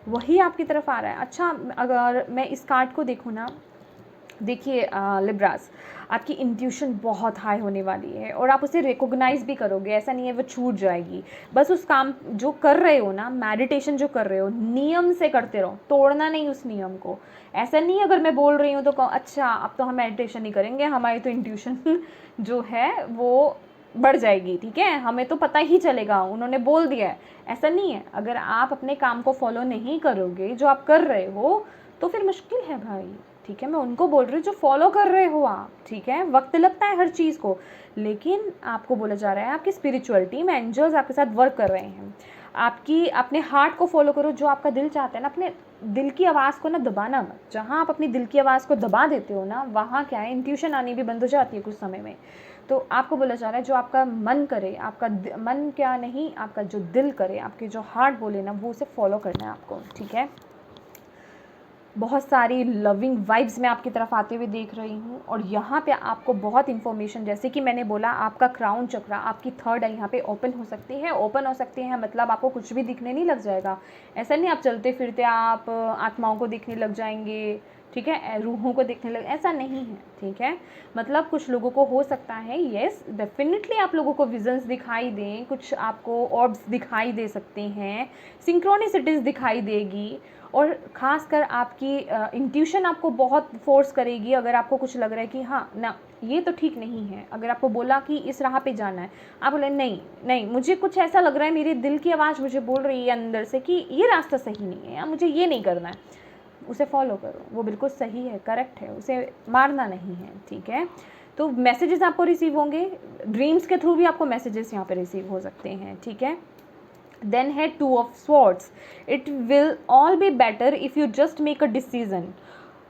वही आपकी तरफ आ रहा है। अच्छा, अगर मैं इस कार्ड को देखूँ ना, देखिए लिब्रास, आपकी इंट्यूशन बहुत हाई होने वाली है और आप उसे रिकॉग्नाइज भी करोगे, ऐसा नहीं है वो छूट जाएगी। बस उस काम जो कर रहे हो ना, मेडिटेशन जो कर रहे हो, नियम से करते रहो, तोड़ना नहीं उस नियम को। ऐसा नहीं अगर मैं बोल रही हूँ तो अच्छा अब तो हम मेडिटेशन नहीं करेंगे, हमारी तो इंट्यूशन जो है वो बढ़ जाएगी, ठीक है, हमें तो पता ही चलेगा, उन्होंने बोल दिया है। ऐसा नहीं है, अगर आप अपने काम को फॉलो नहीं करोगे जो आप कर रहे हो तो फिर मुश्किल है भाई, ठीक है। मैं उनको बोल रही हूँ जो फॉलो कर रहे हो आप, ठीक है। वक्त लगता है हर चीज़ को, लेकिन आपको बोला जा रहा है आपकी स्पिरिचुअलिटी में एंजल्स आपके साथ वर्क कर रहे हैं। आपकी अपने हार्ट को फॉलो करो, जो आपका दिल चाहता है ना, अपने दिल की आवाज़ को ना दबाना मत। जहाँ आप अपनी दिल की आवाज़ को दबा देते हो ना, वहाँ क्या है, इंट्यूशन आनी भी बंद हो जाती है कुछ समय में। तो आपको बोला जा रहा है जो आपका मन करे, आपका मन क्या नहीं, आपका जो दिल करे, आपके जो हार्ट बोले ना, वो उसे फॉलो करना है आपको, ठीक है। बहुत सारी लविंग वाइब्स मैं आपकी तरफ आते हुए देख रही हूँ। और यहाँ पे आपको बहुत इन्फॉर्मेशन, जैसे कि मैंने बोला, आपका क्राउन चक्रा, आपकी थर्ड आई यहाँ पे ओपन हो सकती है। ओपन हो सकती है मतलब आपको कुछ भी दिखने नहीं लग जाएगा। ऐसा नहीं आप चलते फिरते आप आत्माओं को दिखने लग जाएंगे, ठीक है, रूहों को देखने लगे, ऐसा नहीं है, ठीक है। मतलब कुछ लोगों को हो सकता है, येस डेफिनेटली आप लोगों को विजन्स दिखाई दें, कुछ आपको ऑर्ब्स दिखाई दे सकते हैं, सिंक्रोनिसिटीज़ दिखाई देगी। और ख़ासकर आपकी इंट्यूशन आपको बहुत फोर्स करेगी। अगर आपको कुछ लग रहा है कि हाँ ना ये तो ठीक नहीं है, अगर आपको बोला कि इस राह पे जाना है, आप बोले नहीं नहीं, मुझे कुछ ऐसा लग रहा है, मेरे दिल की आवाज़ मुझे बोल रही है अंदर से कि ये रास्ता सही नहीं है या मुझे ये नहीं करना है, उसे फॉलो करो, वो बिल्कुल सही है, करेक्ट है, उसे मारना नहीं है, ठीक है। तो मैसेजेस आपको रिसीव होंगे, ड्रीम्स के थ्रू भी आपको मैसेजेस यहाँ पे रिसीव हो सकते हैं, ठीक है। देन है two of swords, it will all be better if you just make a decision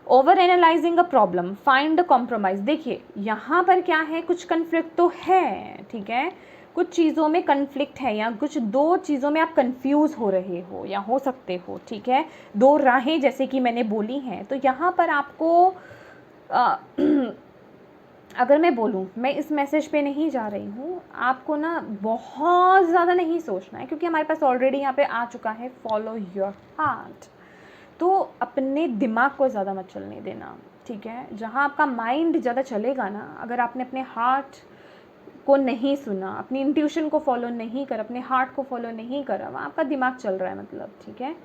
over analysing a problem, find a compromise. देखिए यहाँ पर क्या है, कुछ कन्फ्लिक्ट तो है, ठीक है, कुछ चीज़ों में कन्फ्लिक्ट है या कुछ दो चीज़ों में आप कंफ्यूज हो रहे हो या हो सकते हो, ठीक है। दो राहें जैसे कि मैंने बोली हैं, तो यहाँ पर आपको अगर मैं बोलूँ, मैं इस मैसेज पे नहीं जा रही हूँ, आपको ना बहुत ज़्यादा नहीं सोचना है, क्योंकि हमारे पास ऑलरेडी यहाँ पे आ चुका है फॉलो योर हार्ट। तो अपने दिमाग को ज़्यादा मत चलने देना, ठीक है। जहाँ आपका माइंड ज़्यादा चलेगा ना, अगर आपने अपने हार्ट को नहीं सुना, अपनी इंट्यूशन को फॉलो नहीं कर, अपने हार्ट को फॉलो नहीं करा, वहाँ आपका दिमाग चल रहा है मतलब, ठीक है।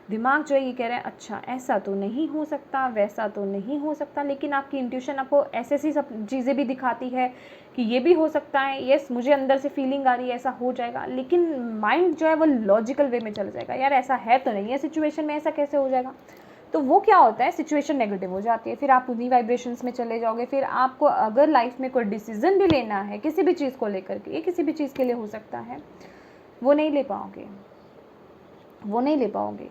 दिमाग जो है ये कह रहा है अच्छा ऐसा तो नहीं हो सकता, वैसा तो नहीं हो सकता, लेकिन आपकी इंट्यूशन आपको ऐसे ऐसी सब चीज़ें भी दिखाती है कि ये भी हो सकता है, यस मुझे अंदर से फीलिंग आ रही है ऐसा हो जाएगा, लेकिन माइंड जो है वो लॉजिकल वे में चल जाएगा, यार ऐसा है तो नहीं है सिचुएशन में, ऐसा कैसे हो जाएगा। तो वो क्या होता है, सिचुएशन नेगेटिव हो जाती है, फिर आप उन्हीं वाइब्रेशंस में चले जाओगे। फिर आपको अगर लाइफ में कोई डिसीजन भी लेना है किसी भी चीज़ को लेकर के, ये किसी भी चीज़ के लिए हो सकता है, वो नहीं ले पाओगे, वो नहीं ले पाओगे,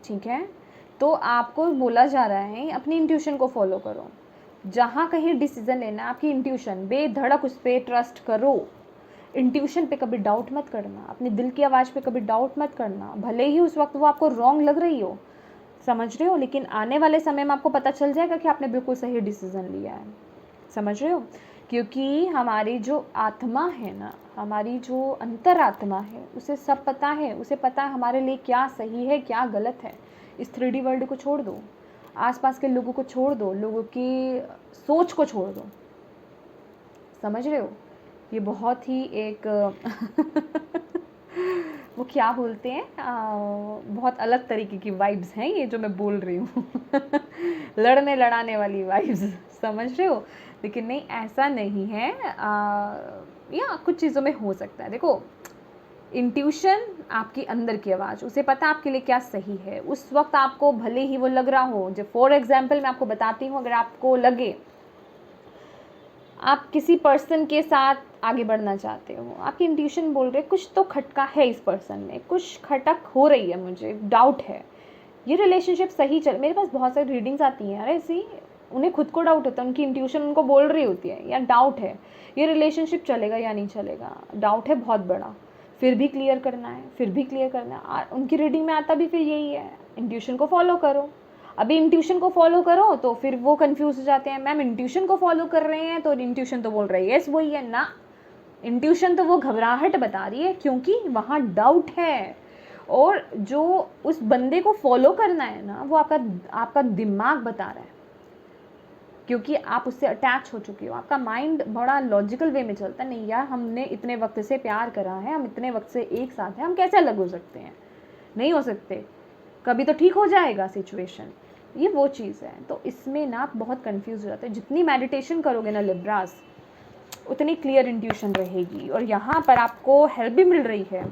ठीक है। तो आपको बोला जा रहा है अपनी इंट्यूशन को फॉलो करो, जहाँ कहीं डिसीजन लेना है आपकी इंट्यूशन बेधड़क उस पर ट्रस्ट करो। इंट्यूशन पे कभी डाउट मत करना, अपने दिल की आवाज़ पे कभी डाउट मत करना, भले ही उस वक्त वो आपको रॉन्ग लग रही हो, समझ रहे हो, लेकिन आने वाले समय में आपको पता चल जाएगा कि आपने बिल्कुल सही डिसीज़न लिया है, समझ रहे हो। क्योंकि हमारी जो आत्मा है ना, हमारी जो अंतरात्मा है, उसे सब पता है, उसे पता है हमारे लिए क्या सही है क्या गलत है। इस 3D वर्ल्ड को छोड़ दो, आसपास के लोगों को छोड़ दो, लोगों की सोच को छोड़ दो, समझ रहे हो। ये बहुत ही एक वो क्या बोलते हैं, बहुत अलग तरीके की वाइब्स हैं ये जो मैं बोल रही हूँ लड़ने लड़ाने वाली वाइब्स, समझ रहे हो। लेकिन नहीं, ऐसा नहीं है, या कुछ चीज़ों में हो सकता है। देखो, इंट्यूशन आपकी अंदर की आवाज़, उसे पता आपके लिए क्या सही है उस वक्त, आपको भले ही वो लग रहा हो, जो फॉर एग्जाम्पल मैं आपको बताती हूँ, अगर आपको लगे आप किसी पर्सन के साथ आगे बढ़ना चाहते हो, आपकी इंट्यूशन बोल रहे कुछ तो खटका है इस पर्सन में, कुछ खटक हो रही है, मुझे डाउट है ये रिलेशनशिप सही चल। मेरे पास बहुत सारी रीडिंग्स आती हैं यार ऐसी, उन्हें खुद को डाउट होता है, उनकी इंट्यूशन उनको बोल रही होती है यार डाउट है, ये रिलेशनशिप चलेगा या नहीं चलेगा, डाउट है बहुत बड़ा, फिर भी क्लियर करना है, फिर भी क्लियर करना है। उनकी रीडिंग में आता भी फिर यही है, इंट्यूशन को फॉलो करो। अभी इंट्यूशन को फॉलो करो तो फिर वो कंफ्यूज हो जाते हैं, मैम इंट्यूशन को फॉलो कर रहे हैं तो इंट्यूशन तो बोल रही है यस वही है ना, इंट्यूशन तो वो घबराहट बता रही है क्योंकि वहाँ डाउट है। और जो उस बंदे को फॉलो करना है ना, वो आपका आपका दिमाग बता रहा है, क्योंकि आप उससे अटैच हो चुके हो। आपका माइंड बड़ा लॉजिकल वे में चलता है, नहीं यार हमने इतने वक्त से प्यार करा है, हम इतने वक्त से एक साथ हैं, हम कैसे अलग हो सकते हैं, नहीं हो सकते, कभी तो ठीक हो जाएगा सिचुएशन, ये वो चीज़ है। तो इसमें ना आप बहुत कंफ्यूज हो जाते हैं। जितनी मेडिटेशन करोगे ना लिब्रास, उतनी क्लियर इंट्यूशन रहेगी। और यहाँ पर आपको हेल्प भी मिल रही है,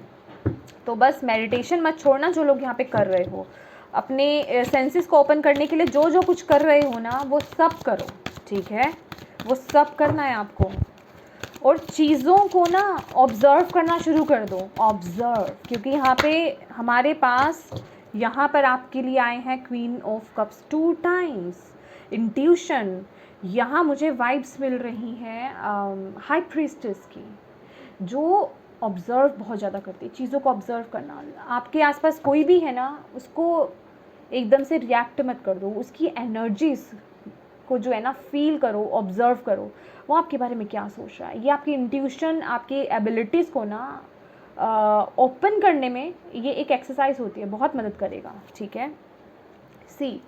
तो बस मेडिटेशन मत छोड़ना जो लोग यहाँ पे कर रहे हो, अपने सेंसेस को ओपन करने के लिए जो जो कुछ कर रहे हो ना वो सब करो, ठीक है, वो सब करना है आपको। और चीज़ों को ना ऑब्ज़र्व करना शुरू कर दो, ऑब्ज़र्व, क्योंकि यहाँ पे हमारे पास यहाँ पर आपके लिए आए हैं queen of cups 2 times, intuition. यहाँ मुझे वाइब्स मिल रही हैं हाई प्रीस्टेस की, जो ऑब्ज़र्व बहुत ज़्यादा करती है, चीज़ों को ऑब्ज़र्व करना। आपके आसपास कोई भी है ना, उसको एकदम से रिएक्ट मत कर दो, उसकी एनर्जीज को जो है ना फील करो, ऑब्जर्व करो, वो आपके बारे में क्या सोच रहा है। ये आपकी इंट्यूशन, आपकी एबिलिटीज़ को ना ओपन करने में ये एक एक्सरसाइज होती है, बहुत मदद करेगा, ठीक है। सी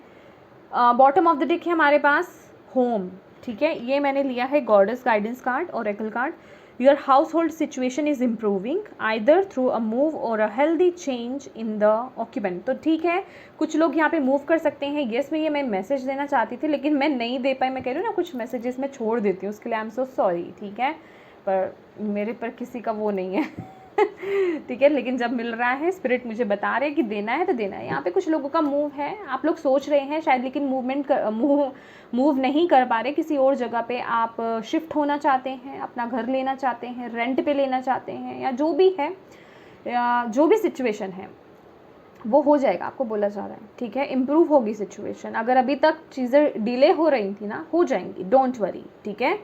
बॉटम ऑफ द डेक है हमारे पास होम, ठीक है। ये मैंने लिया है goddess guidance card, oracle card. Your household situation is improving either through a move or a healthy change in the occupant. तो ठीक है, कुछ लोग यहाँ पे मूव कर सकते हैं। येस, मैं मैसेज देना चाहती थी लेकिन मैं नहीं दे पाई। मैं कह रही हूँ ना, कुछ मैसेजेस मैं छोड़ देती हूँ, उसके लिए आई एम सो सॉरी, ठीक है। पर मेरे पर किसी का वो नहीं है ठीक है, लेकिन जब मिल रहा है, स्पिरिट मुझे बता रहे हैं कि देना है तो देना है। यहाँ पे कुछ लोगों का मूव है, आप लोग सोच रहे हैं शायद, लेकिन मूव नहीं कर पा रहे। किसी और जगह पे आप शिफ्ट होना चाहते हैं, अपना घर लेना चाहते हैं, रेंट पे लेना चाहते हैं, या जो भी है, या जो भी सिचुएशन है वो हो जाएगा, आपको बोला जा रहा है, ठीक है। इम्प्रूव होगी सिचुएशन। अगर अभी तक चीज़ें डिले हो रही थी ना, हो जाएंगी, डोंट वरी, ठीक है।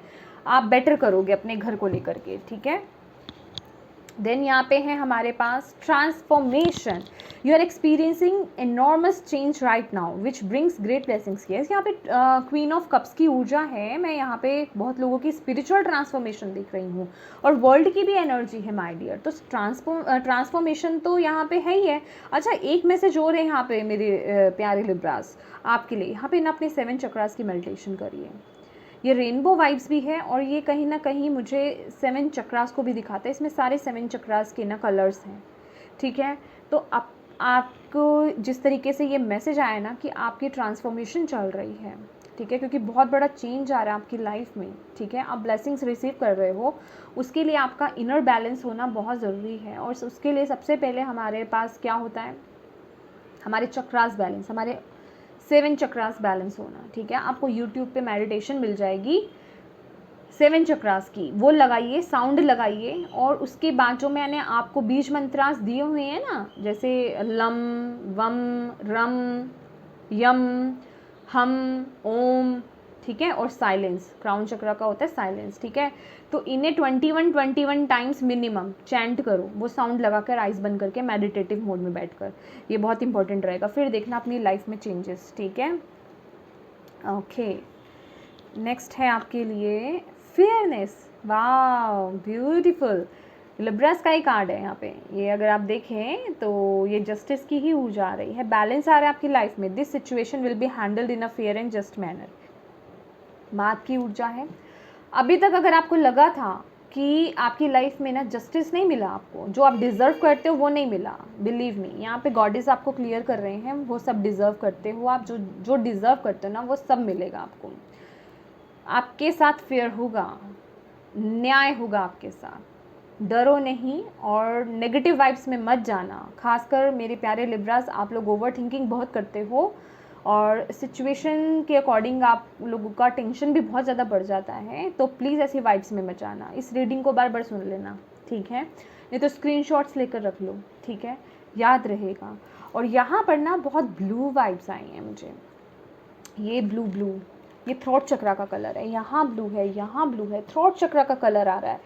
आप बेटर करोगे अपने घर को लेकर के, ठीक है। देन यहाँ पे है हमारे पास transformation. You are experiencing enormous change right now which brings great blessings. Yes, यहाँ पे क्वीन ऑफ कप्स की ऊर्जा है। मैं यहाँ पे बहुत लोगों की स्पिरिचुअल ट्रांसफॉर्मेशन देख रही हूँ, और वर्ल्ड की भी एनर्जी है माय डियर। तो ट्रांसफॉर्मेशन तो यहाँ पे है ही है। अच्छा, एक मैसेज और है यहाँ पे मेरे प्यारे लिब्रास आपके लिए। यहाँ पे ना अपने 7 चक्रास की मेडिटेशन करिए। ये रेनबो वाइब्स भी है, और ये कहीं ना कहीं मुझे 7 चक्रास को भी दिखाता है। इसमें सारे 7 चक्रास के ना कलर्स हैं, ठीक है। तो आपको जिस तरीके से ये मैसेज आया ना कि आपकी ट्रांसफॉर्मेशन चल रही है, ठीक है, क्योंकि बहुत बड़ा चेंज आ रहा है आपकी लाइफ में, ठीक है। आप ब्लेसिंग्स रिसीव कर रहे हो, उसके लिए आपका इनर बैलेंस होना बहुत ज़रूरी है। और उसके लिए सबसे पहले हमारे पास क्या होता है, हमारे चक्रास बैलेंस, हमारे 7 चक्रास बैलेंस होना, ठीक है। आपको यूट्यूब पे मेडिटेशन मिल जाएगी 7 चक्रास की, वो लगाइए, साउंड लगाइए, और उसके बाद जो मैंने आपको बीज मंत्रास दिए हुए हैं ना, जैसे लम, वम, रम, यम, हम, ओम, ठीक है, और साइलेंस, क्राउन चक्रा का होता है साइलेंस, ठीक है। तो इन्हें 21 टाइम्स मिनिमम चैंट करो, वो साउंड लगाकर, आइज बंद करके, मेडिटेटिव मोड में बैठकर। ये बहुत इंपॉर्टेंट रहेगा, फिर देखना अपनी लाइफ में चेंजेस, ठीक है। ओके, नेक्स्ट है आपके लिए फेयरनेस। वाह, ब्यूटीफुल। लिब्रास का ही कार्ड है यहाँ पे। ये अगर आप देखें तो ये जस्टिस की ही ऊर्जा आ रही है, बैलेंस आ रहा है आपकी लाइफ में। This situation will be handled in a fair and just manner. बात की ऊर्जा है। अभी तक अगर आपको लगा था कि आपकी लाइफ में ना जस्टिस नहीं मिला, आपको जो आप डिज़र्व करते हो वो नहीं मिला, बिलीव मी, यहाँ पे गॉडेस आपको क्लियर कर रहे हैं, वो सब डिज़र्व करते हो आप। जो जो डिज़र्व करते हो ना, वो सब मिलेगा आपको। आपके साथ फेयर होगा, न्याय होगा आपके साथ, डरो नहीं, और नेगेटिव वाइब्स में मत जाना। खासकर मेरे प्यारे लिब्रास, आप लोग ओवर थिंकिंग बहुत करते हो, और सिचुएशन के अकॉर्डिंग आप लोगों का टेंशन भी बहुत ज़्यादा बढ़ जाता है। तो प्लीज़ ऐसी वाइब्स में मत जाना। इस रीडिंग को बार बार सुन लेना, ठीक है, नहीं तो स्क्रीनशॉट्स लेकर रख लो, ठीक है, याद रहेगा। और यहाँ पर ना बहुत ब्लू वाइब्स आई हैं मुझे, ये ब्लू, ये थ्रोट चक्रा का कलर है, यहाँ ब्लू है, यहाँ ब्लू है, थ्रोट चक्रा का कलर आ रहा है।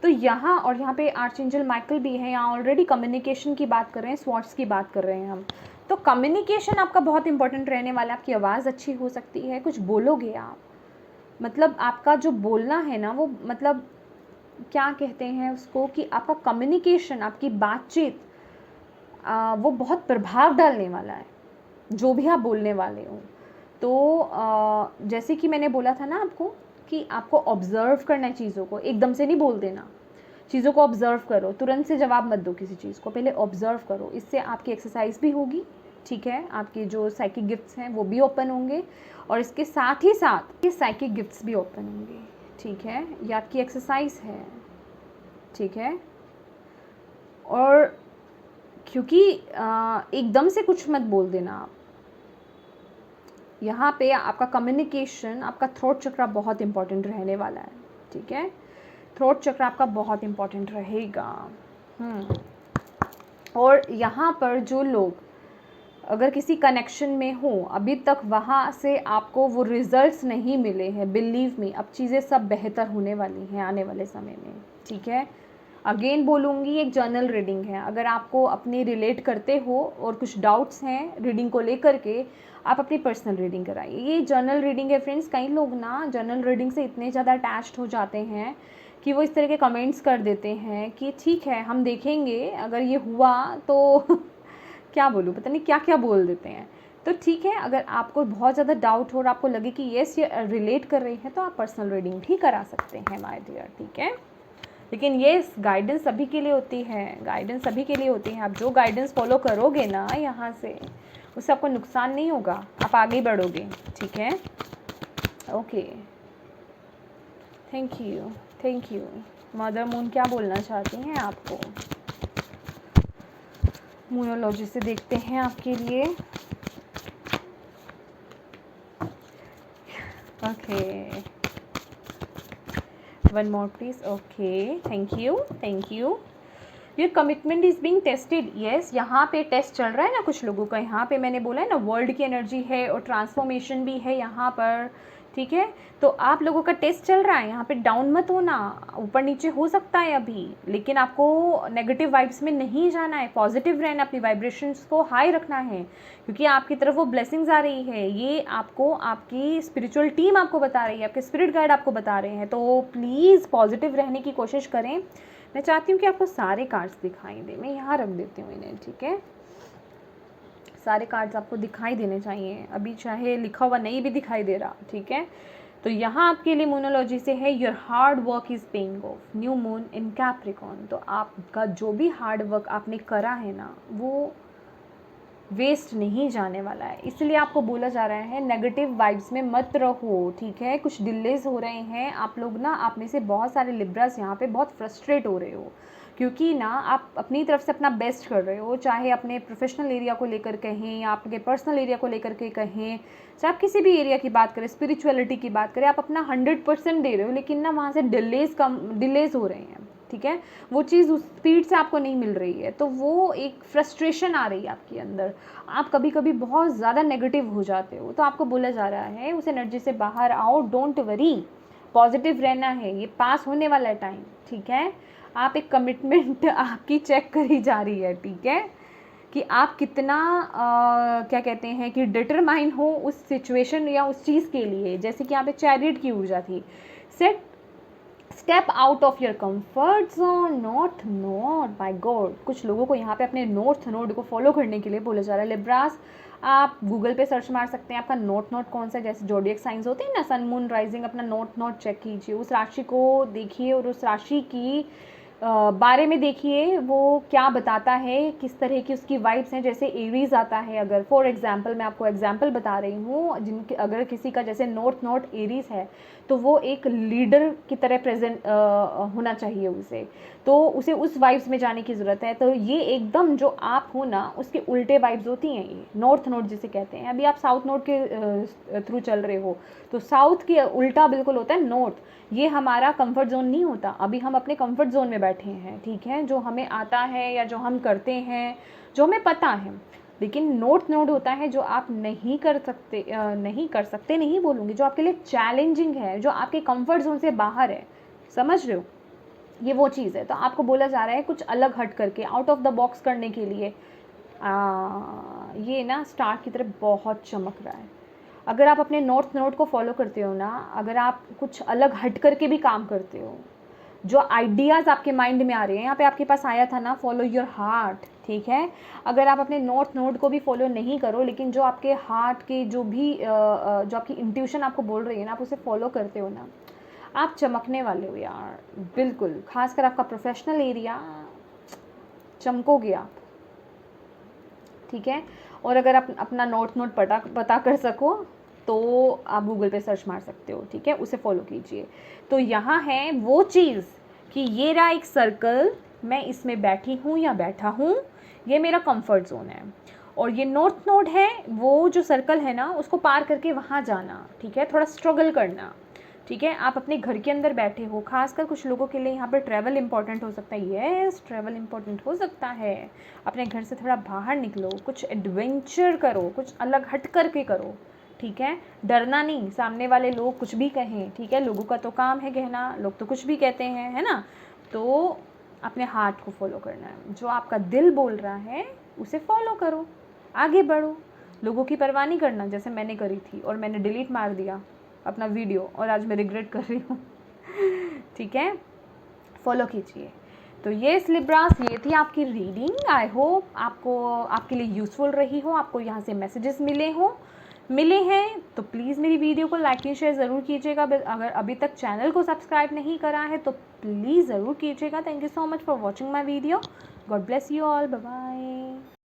तो यहाँ, और यहाँ पे आर्चएंजल माइकल भी है। यहाँ ऑलरेडी कम्युनिकेशन की बात कर रहे हैं, स्वॉर्ड्स की बात कर रहे हैं हम। तो कम्युनिकेशन आपका बहुत इंपॉर्टेंट रहने वाला है। आपकी आवाज़ अच्छी हो सकती है, कुछ बोलोगे आप, मतलब आपका जो बोलना है ना, वो मतलब क्या कहते हैं उसको, कि आपका कम्युनिकेशन, आपकी बातचीत, वो बहुत प्रभाव डालने वाला है, जो भी आप बोलने वाले हो। तो जैसे कि मैंने बोला था ना आपको, कि आपको ऑब्ज़र्व करना है चीज़ों को, एकदम से नहीं बोल देना। चीज़ों को ऑब्ज़र्व करो, तुरंत से जवाब मत दो किसी चीज़ को, पहले ऑब्ज़र्व करो। इससे आपकी एक्सरसाइज भी होगी, ठीक है, आपके जो साइकिक गिफ्ट्स हैं वो भी ओपन होंगे, और इसके साथ ही साथ ये साइकिक गिफ्ट्स भी ओपन होंगे, ठीक है। ये आपकी एक्सरसाइज है, ठीक है। और क्योंकि एकदम से कुछ मत बोल देना आप। यहाँ पे आपका कम्युनिकेशन, आपका थ्रोट चक्रा बहुत इंपॉर्टेंट रहने वाला है, ठीक है। थ्रोट चक्र आपका बहुत इंपॉर्टेंट रहेगा। और यहाँ पर जो लोग अगर किसी कनेक्शन में हो, अभी तक वहाँ से आपको वो रिजल्ट्स नहीं मिले हैं, बिलीव मी, अब चीज़ें सब बेहतर होने वाली हैं आने वाले समय में, ठीक है। अगेन बोलूँगी, एक जर्नल रीडिंग है। अगर आपको अपने रिलेट करते हो और कुछ डाउट्स हैं रीडिंग को लेकर के, आप अपनी पर्सनल रीडिंग कराइए। ये जर्नल रीडिंग है फ्रेंड्स। कई लोग ना जर्नल रीडिंग से इतने ज़्यादा अटैच्ड हो जाते हैं कि वो इस तरह के कमेंट्स कर देते हैं कि ठीक है हम देखेंगे, अगर ये हुआ तो क्या बोलूँ, पता नहीं क्या क्या बोल देते हैं। तो ठीक है, अगर आपको बहुत ज़्यादा डाउट हो और आपको लगे कि येस ये रिलेट कर रही है, तो आप पर्सनल रीडिंग भी करा सकते हैं माय डियर, ठीक है। लेकिन ये गाइडेंस सभी के लिए होती है, गाइडेंस सभी के लिए होती है। आप जो गाइडेंस फॉलो करोगे ना यहाँ से, उससे आपको नुकसान नहीं होगा, आप आगे बढ़ोगे, ठीक है। Okay, thank you, thank you. Mother moon क्या बोलना चाहती हैं आपको? मूनोलॉजी से देखते हैं आपके लिए। Okay, one more please. Okay, thank you, thank you. Your commitment is being tested. Yes, यहाँ पे टेस्ट चल रहा है ना कुछ लोगों का। यहाँ पे मैंने बोला है ना, वर्ल्ड की एनर्जी है और ट्रांसफॉर्मेशन भी है यहाँ पर, ठीक है। तो आप लोगों का टेस्ट चल रहा है यहाँ पे। डाउन मत होना, ऊपर नीचे हो सकता है अभी, लेकिन आपको नेगेटिव वाइब्स में नहीं जाना है, पॉजिटिव रहना, अपनी वाइब्रेशंस को हाई रखना है, क्योंकि आपकी तरफ वो ब्लेसिंग्स आ रही है। ये आपको आपकी स्पिरिचुअल टीम आपको बता रही है, आपके स्पिरिट गाइड आपको बता रहे हैं। तो प्लीज़ पॉजिटिव रहने की कोशिश करें। मैं चाहती हूँ कि आपको सारे कार्ड्स दिखाई दे। मैं यहाँ रख देती हूँ इन्हें, ठीक है। सारे कार्ड्स आपको दिखाई देने चाहिए अभी, चाहे लिखा हुआ नहीं भी दिखाई दे रहा, ठीक है। तो यहाँ आपके लिए मोनोलॉजी से है, your hard work is paying off, new moon in Capricorn. तो आपका जो भी हार्ड वर्क आपने करा है ना, वो वेस्ट नहीं जाने वाला है। इसलिए आपको बोला जा रहा है नेगेटिव वाइब्स में मत रहो, ठीक है। कुछ डिलेज हो रहे हैं, आप लोग ना, आप में से बहुत सारे लिब्रास यहाँ पे बहुत फ्रस्ट्रेट हो रहे हो, क्योंकि ना आप अपनी तरफ से अपना बेस्ट कर रहे हो, चाहे अपने प्रोफेशनल एरिया को लेकर कहें या आपके पर्सनल एरिया को लेकर के कहें, चाहे आप किसी भी एरिया की बात करें, स्पिरिचुअलिटी की बात करें, आप अपना 100% दे रहे हो, लेकिन ना वहाँ से डिलेज हो रहे हैं, ठीक है। वो चीज़ उस स्पीड से आपको नहीं मिल रही है, तो वो एक फ्रस्ट्रेशन आ रही है आपके अंदर। आप कभी कभी बहुत ज़्यादा नेगेटिव हो जाते हो, तो आपको बोला जा रहा है उस एनर्जी से बाहर आओ, डोंट वरी, पॉजिटिव रहना है, ये पास होने वाला है टाइम, ठीक है। आप एक कमिटमेंट आपकी चेक करी जा रही है, ठीक है, कि आप कितना क्या कहते हैं कि डिटरमाइन हो उस सिचुएशन या उस चीज़ के लिए। जैसे कि यहाँ पे चैरियट की ऊर्जा थी, set step out of your comfort zone, north node, by God. कुछ लोगों को यहाँ पे अपने नॉर्थ नोड को फॉलो करने के लिए बोला जा रहा है। लिब्रास, आप गूगल पे सर्च मार सकते हैं, आपका नॉर्थ नोड कौन सा है। जैसे जोडियक साइंस होते हैं ना, सन मून राइजिंग, अपना नॉर्थ नोड चेक कीजिए, उस राशि को देखिए और उस राशि की बारे में देखिए वो क्या बताता है, किस तरह की उसकी वाइब्स हैं। जैसे एरीज आता है, अगर फॉर एग्जांपल मैं आपको एग्जांपल बता रही हूँ, जिनके अगर किसी का जैसे नॉर्थ नोड एरीज है, तो वो एक लीडर की तरह प्रेजेंट होना चाहिए उसे, तो उसे उस वाइब्स में जाने की ज़रूरत है। तो ये एकदम जो आप हो ना, उसके उल्टे वाइब्स होती हैं, ये नॉर्थ नोड जिसे कहते हैं। अभी आप साउथ नोड के थ्रू चल रहे हो, तो साउथ के उल्टा बिल्कुल होता है नॉर्थ। ये हमारा कंफर्ट जोन नहीं होता, अभी हम अपने कंफर्ट जोन में बैठे हैं, ठीक है, जो हमें आता है या जो हम करते हैं, जो हमें पता है। लेकिन नॉर्थ नोड होता है जो आप नहीं कर सकते, नहीं बोलूँगी, जो आपके लिए चैलेंजिंग है, जो आपके कंफर्ट जोन से बाहर है, समझ रहे हो, ये वो चीज़ है। तो आपको बोला जा रहा है कुछ अलग हट करके, आउट ऑफ द बॉक्स करने के लिए। ये ना स्टार की तरफ बहुत चमक रहा है। अगर आप अपने नॉर्थ नोड को फॉलो करते हो ना, अगर आप कुछ अलग हट करके भी काम करते हो, जो आइडियाज़ आपके माइंड में आ रहे हैं, यहाँ पे आपके पास आया था ना, फॉलो योर हार्ट, ठीक है। अगर आप अपने नॉर्थ नोड को भी फॉलो नहीं करो, लेकिन जो आपके हार्ट के जो भी जो आपकी इंट्यूशन आपको बोल रही है ना, आप उसे फॉलो करते हो ना, आप चमकने वाले हो यार, बिल्कुल। खासकर आपका प्रोफेशनल एरिया, चमकोगे आप, ठीक है। और अगर आप अपना नॉर्थ नोड पता कर सको, तो आप गूगल पे सर्च मार सकते हो, ठीक है, उसे फॉलो कीजिए। तो यहाँ है वो चीज़ कि ये रहा एक सर्कल, मैं इसमें बैठी हूँ या बैठा हूँ, ये मेरा कंफर्ट जोन है। और ये नॉर्थ नोड है, वो जो सर्कल है ना, उसको पार करके वहाँ जाना, ठीक है, थोड़ा स्ट्रगल करना, ठीक है। आप अपने घर के अंदर बैठे हो, खासकर कुछ लोगों के लिए यहाँ पर ट्रैवल इंपॉर्टेंट हो सकता है। येस, ट्रैवल इंपॉर्टेंट हो सकता है। अपने घर से थोड़ा बाहर निकलो, कुछ एडवेंचर करो, कुछ अलग हट करके करो, ठीक है। डरना नहीं, सामने वाले लोग कुछ भी कहें, ठीक है, लोगों का तो काम है कहना, लोग तो कुछ भी कहते हैं, है ना। तो अपने हार्ट को फॉलो करना है, जो आपका दिल बोल रहा है उसे फॉलो करो, आगे बढ़ो, लोगों की परवाह नहीं करना जैसे मैंने करी थी और मैंने डिलीट मार दिया अपना वीडियो और आज मैं रिग्रेट कर रही हूँ। ठीक है, फॉलो कीजिए। तो ये लिब्रास, ये थी आपकी रीडिंग। आई होप आपको, आपके लिए यूज़फुल रही हो, आपको यहाँ से मैसेजेस मिले हैं तो प्लीज़ मेरी वीडियो को लाइक एंड शेयर ज़रूर कीजिएगा। अगर अभी तक चैनल को सब्सक्राइब नहीं करा है तो प्लीज़ ज़रूर कीजिएगा। Thank you so much for watching my video. God bless you all, bye bye.